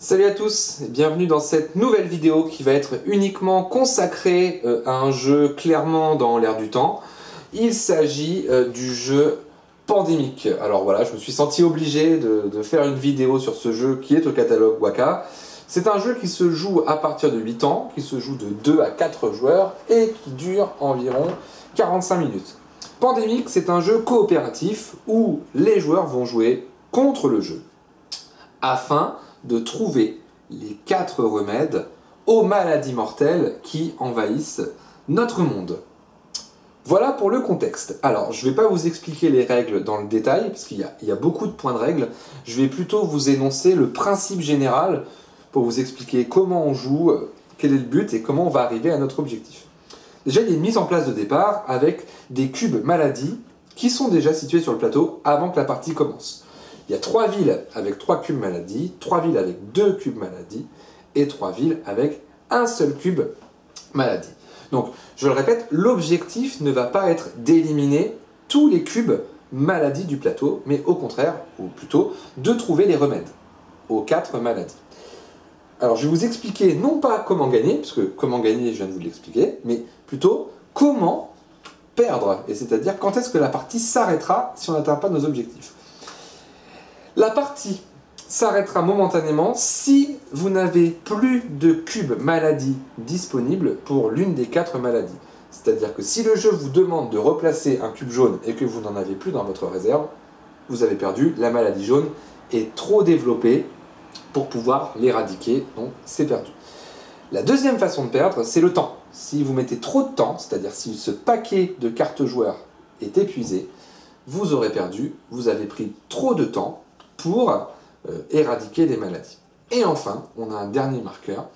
Salut à tous et bienvenue dans cette nouvelle vidéo qui va être uniquement consacrée à un jeu clairement dans l'air du temps. Il s'agit du jeu Pandémique. Alors voilà, je me suis senti obligé de faire une vidéo sur ce jeu qui est au catalogue Waka. C'est un jeu qui se joue à partir de 8 ans, qui se joue de 2 à 4 joueurs et qui dure environ 45 minutes. Pandémique, c'est un jeu coopératif où les joueurs vont jouer contre le jeu afin de trouver les 4 remèdes aux maladies mortelles qui envahissent notre monde. Voilà pour le contexte. Alors, je ne vais pas vous expliquer les règles dans le détail, parce qu'il y a beaucoup de points de règles. Je vais plutôt vous énoncer le principe général pour vous expliquer comment on joue, quel est le but et comment on va arriver à notre objectif. Déjà, il y a une mise en place de départ avec des cubes maladies qui sont déjà situés sur le plateau avant que la partie commence. Il y a 3 villes avec 3 cubes maladies, 3 villes avec 2 cubes maladies et 3 villes avec un seul cube maladie. Donc, je le répète, l'objectif ne va pas être d'éliminer tous les cubes maladies du plateau, mais au contraire, ou plutôt, de trouver les remèdes aux 4 maladies. Alors, je vais vous expliquer non pas comment gagner, parce que comment gagner, je viens de vous l'expliquer, mais plutôt comment perdre, et c'est-à-dire quand est-ce que la partie s'arrêtera si on n'atteint pas nos objectifs. La partie s'arrêtera momentanément si vous n'avez plus de cubes maladies disponibles pour l'une des 4 maladies. C'est-à-dire que si le jeu vous demande de replacer un cube jaune et que vous n'en avez plus dans votre réserve, vous avez perdu, la maladie jaune est trop développée pour pouvoir l'éradiquer, donc c'est perdu. La deuxième façon de perdre, c'est le temps. Si vous mettez trop de temps, c'est-à-dire si ce paquet de cartes joueurs est épuisé, vous aurez perdu, vous avez pris trop de temps pour éradiquer les maladies. Et enfin, on a un dernier marqueur,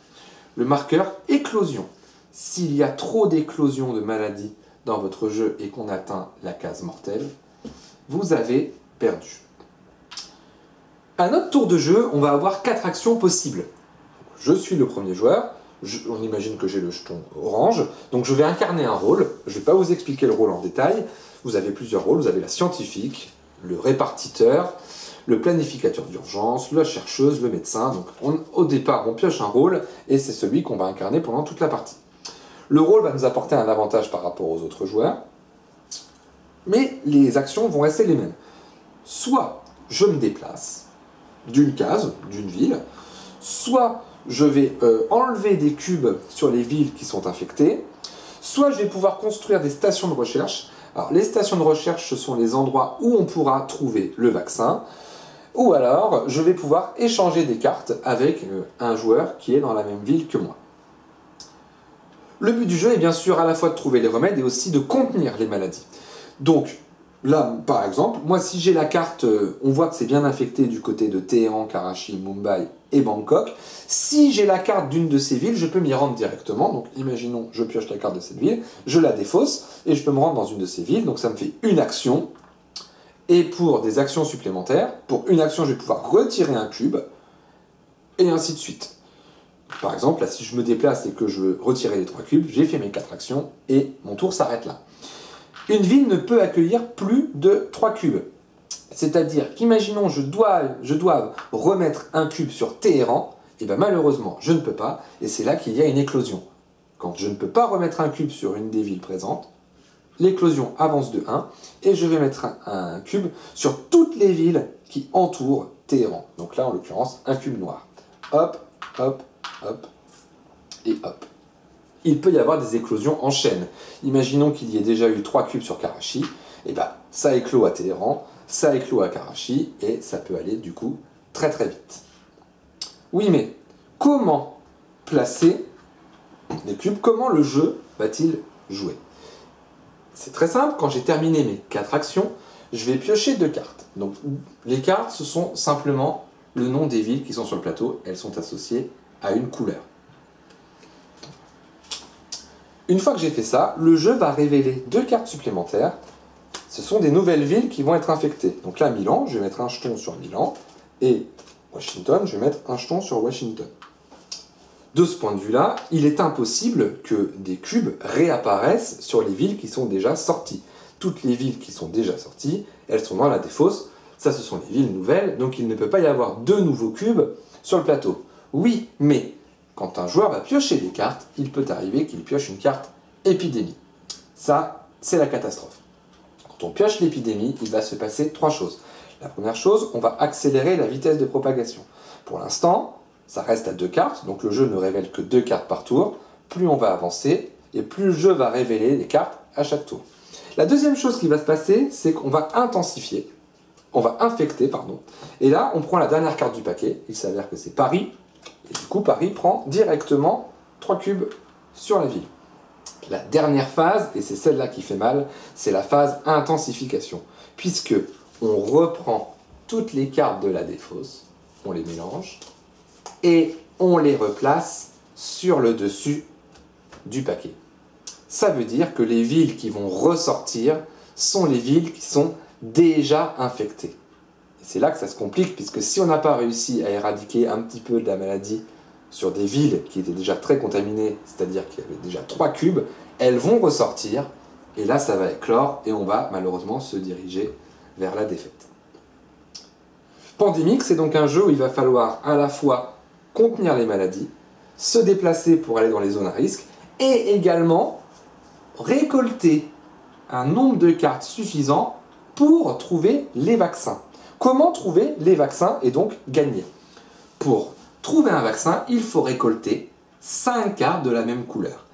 le marqueur éclosion. S'il y a trop d'éclosions de maladies dans votre jeu et qu'on atteint la case mortelle, vous avez perdu. À notre tour de jeu, on va avoir 4 actions possibles. Je suis le premier joueur, on imagine que j'ai le jeton orange, donc je vais incarner un rôle, je ne vais pas vous expliquer le rôle en détail, vous avez plusieurs rôles, vous avez la scientifique, le répartiteur, le planificateur d'urgence, la chercheuse, le médecin. Donc au départ, on pioche un rôle et c'est celui qu'on va incarner pendant toute la partie. Le rôle va nous apporter un avantage par rapport aux autres joueurs, mais les actions vont rester les mêmes. Soit je me déplace d'une case, d'une ville, soit je vais enlever des cubes sur les villes qui sont infectées, soit je vais pouvoir construire des stations de recherche. Alors, les stations de recherche, ce sont les endroits où on pourra trouver le vaccin, ou alors je vais pouvoir échanger des cartes avec un joueur qui est dans la même ville que moi. Le but du jeu est bien sûr à la fois de trouver les remèdes et aussi de contenir les maladies. Donc là, par exemple, moi si j'ai la carte, on voit que c'est bien infecté du côté de Téhéran, Karachi, Mumbai et Bangkok. Si j'ai la carte d'une de ces villes, je peux m'y rendre directement. Donc imaginons, je pioche la carte de cette ville, je la défausse et je peux me rendre dans une de ces villes. Donc ça me fait une action. Et pour des actions supplémentaires, pour une action, je vais pouvoir retirer un cube, et ainsi de suite. Par exemple, là, si je me déplace et que je veux retirer les 3 cubes, j'ai fait mes 4 actions, et mon tour s'arrête là. Une ville ne peut accueillir plus de 3 cubes. C'est-à-dire qu'imaginons, je dois remettre un cube sur Téhéran, et bien malheureusement, je ne peux pas, et c'est là qu'il y a une éclosion. Quand je ne peux pas remettre un cube sur une des villes présentes, l'éclosion avance de 1 et je vais mettre un cube sur toutes les villes qui entourent Téhéran. Donc là, en l'occurrence, un cube noir. Hop, hop, hop et hop. Il peut y avoir des éclosions en chaîne. Imaginons qu'il y ait déjà eu 3 cubes sur Karachi. Et bien, ça éclot à Téhéran, ça éclot à Karachi et ça peut aller du coup très très vite. Oui, mais comment placer les cubes? Comment le jeu va-t-il jouer? C'est très simple, quand j'ai terminé mes 4 actions, je vais piocher 2 cartes. Donc les cartes, ce sont simplement le nom des villes qui sont sur le plateau, elles sont associées à une couleur. Une fois que j'ai fait ça, le jeu va révéler 2 cartes supplémentaires. Ce sont des nouvelles villes qui vont être infectées. Donc là, Milan, je vais mettre un jeton sur Milan, et Washington, je vais mettre un jeton sur Washington. De ce point de vue-là, il est impossible que des cubes réapparaissent sur les villes qui sont déjà sorties. Toutes les villes qui sont déjà sorties, elles sont dans la défausse. Ça, ce sont les villes nouvelles, donc il ne peut pas y avoir 2 nouveaux cubes sur le plateau. Oui, mais quand un joueur va piocher des cartes, il peut arriver qu'il pioche une carte épidémie. Ça, c'est la catastrophe. Quand on pioche l'épidémie, il va se passer 3 choses. La première chose, on va accélérer la vitesse de propagation. Pour l'instant, ça reste à 2 cartes, donc le jeu ne révèle que 2 cartes par tour. Plus on va avancer, et plus le jeu va révéler les cartes à chaque tour. La deuxième chose qui va se passer, c'est qu'on va intensifier, on va infecter, pardon. Et là, on prend la dernière carte du paquet, il s'avère que c'est Paris, et du coup, Paris prend directement 3 cubes sur la ville. La dernière phase, et c'est celle-là qui fait mal, c'est la phase intensification, puisque on reprend toutes les cartes de la défausse, on les mélange, et on les replace sur le dessus du paquet. Ça veut dire que les villes qui vont ressortir sont les villes qui sont déjà infectées. Et c'est là que ça se complique, puisque si on n'a pas réussi à éradiquer un petit peu de la maladie sur des villes qui étaient déjà très contaminées, c'est-à-dire qu'il y avait déjà 3 cubes, elles vont ressortir, et là ça va éclore, et on va malheureusement se diriger vers la défaite. Pandémique, c'est donc un jeu où il va falloir à la fois contenir les maladies, se déplacer pour aller dans les zones à risque, et également récolter un nombre de cartes suffisant pour trouver les vaccins. Comment trouver les vaccins et donc gagner? Pour trouver un vaccin, il faut récolter 5 cartes de la même couleur.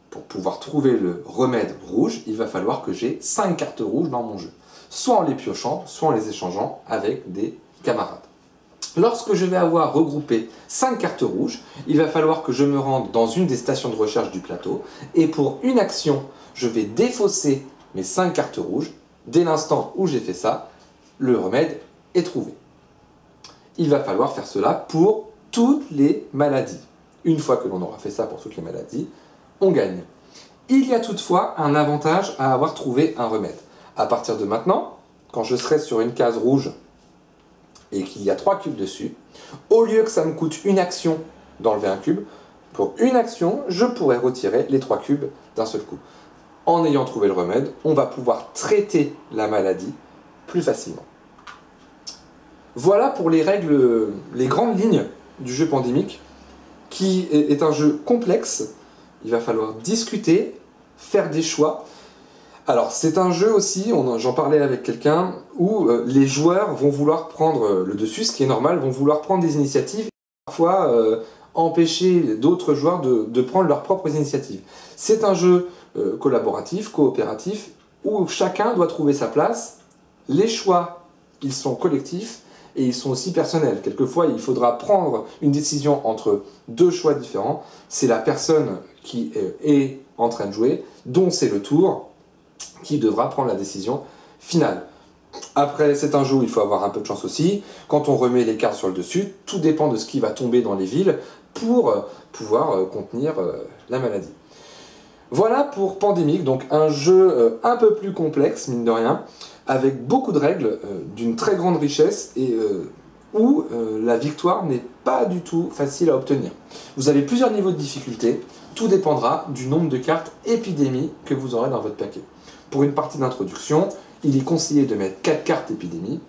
Pour pouvoir trouver le remède rouge, il va falloir que j'ai 5 cartes rouges dans mon jeu. Soit en les piochant, soit en les échangeant avec des camarades. Lorsque je vais avoir regroupé 5 cartes rouges, il va falloir que je me rende dans une des stations de recherche du plateau, et pour une action, je vais défausser mes 5 cartes rouges. Dès l'instant où j'ai fait ça, le remède est trouvé. Il va falloir faire cela pour toutes les maladies. Une fois que l'on aura fait ça pour toutes les maladies, on gagne. Il y a toutefois un avantage à avoir trouvé un remède. À partir de maintenant, quand je serai sur une case rouge et qu'il y a 3 cubes dessus, au lieu que ça me coûte une action d'enlever un cube, pour une action, je pourrais retirer les 3 cubes d'un seul coup. En ayant trouvé le remède, on va pouvoir traiter la maladie plus facilement. Voilà pour les règles, les grandes lignes du jeu Pandémique, qui est un jeu complexe. Il va falloir discuter, faire des choix. Alors c'est un jeu aussi, j'en parlais avec quelqu'un, où les joueurs vont vouloir prendre le dessus, ce qui est normal, vont vouloir prendre des initiatives, et parfois empêcher d'autres joueurs de prendre leurs propres initiatives. C'est un jeu collaboratif, coopératif, où chacun doit trouver sa place. Les choix, ils sont collectifs, et ils sont aussi personnels. Quelquefois, il faudra prendre une décision entre 2 choix différents. C'est la personne qui est en train de jouer, dont c'est le tour, qui devra prendre la décision finale. Après, c'est un jeu où il faut avoir un peu de chance aussi. Quand on remet les cartes sur le dessus, tout dépend de ce qui va tomber dans les villes pour pouvoir contenir la maladie. Voilà pour Pandémique, donc un jeu un peu plus complexe, mine de rien, avec beaucoup de règles, d'une très grande richesse, et où la victoire n'est pas du tout facile à obtenir. Vous avez plusieurs niveaux de difficulté, tout dépendra du nombre de cartes épidémie que vous aurez dans votre paquet. Pour une partie d'introduction, il est conseillé de mettre 4 cartes épidémie.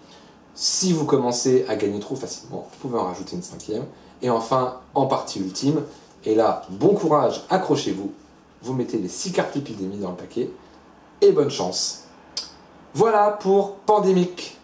Si vous commencez à gagner trop facilement, vous pouvez en rajouter une 5e. Et enfin, en partie ultime, et là, bon courage, accrochez-vous, vous mettez les 6 cartes épidémie dans le paquet, et bonne chance. Voilà pour Pandémique.